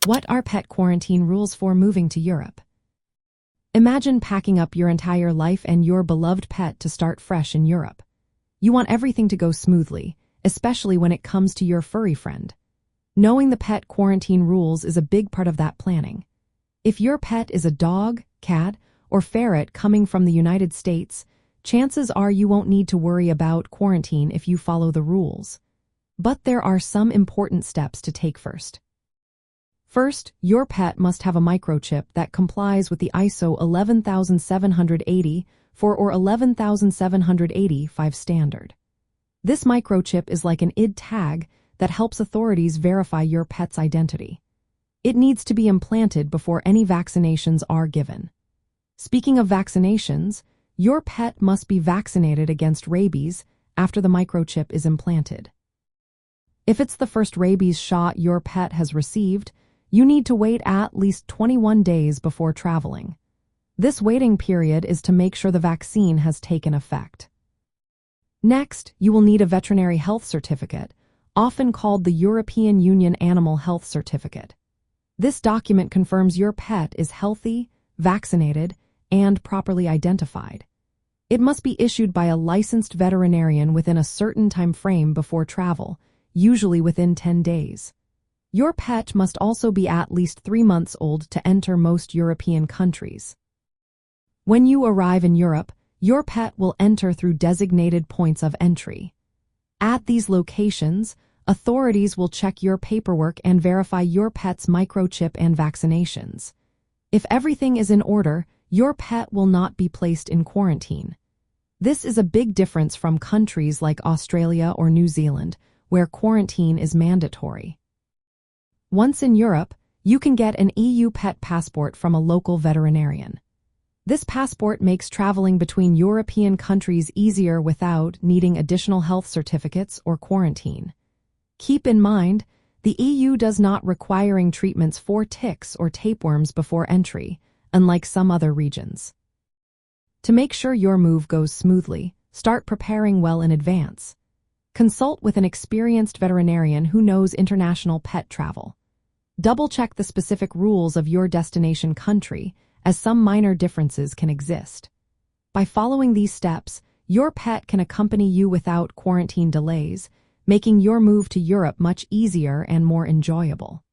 What are pet quarantine rules for moving to Europe? Imagine packing up your entire life and your beloved pet to start fresh in Europe. You want everything to go smoothly, especially when it comes to your furry friend. Knowing the pet quarantine rules is a big part of that planning. If your pet is a dog, cat, or ferret coming from the United States, chances are you won't need to worry about quarantine if you follow the rules. But there are some important steps to take first. First, your pet must have a microchip that complies with the ISO 11780 or 11785 standard. This microchip is like an ID tag that helps authorities verify your pet's identity. It needs to be implanted before any vaccinations are given. Speaking of vaccinations, your pet must be vaccinated against rabies after the microchip is implanted. If it's the first rabies shot your pet has received, you need to wait at least 21 days before traveling. This waiting period is to make sure the vaccine has taken effect. Next, you will need a veterinary health certificate, often called the European Union Animal Health Certificate. This document confirms your pet is healthy, vaccinated, and properly identified. It must be issued by a licensed veterinarian within a certain time frame before travel, usually within 10 days. Your pet must also be at least 3 months old to enter most European countries. When you arrive in Europe, your pet will enter through designated points of entry. At these locations, authorities will check your paperwork and verify your pet's microchip and vaccinations. If everything is in order, your pet will not be placed in quarantine. This is a big difference from countries like Australia or New Zealand, where quarantine is mandatory. Once in Europe, you can get an EU pet passport from a local veterinarian. This passport makes traveling between European countries easier without needing additional health certificates or quarantine. Keep in mind, the EU does not require treatments for ticks or tapeworms before entry, unlike some other regions. To make sure your move goes smoothly, start preparing well in advance. Consult with an experienced veterinarian who knows international pet travel. Double-check the specific rules of your destination country, as some minor differences can exist. By following these steps, your pet can accompany you without quarantine delays, making your move to Europe much easier and more enjoyable.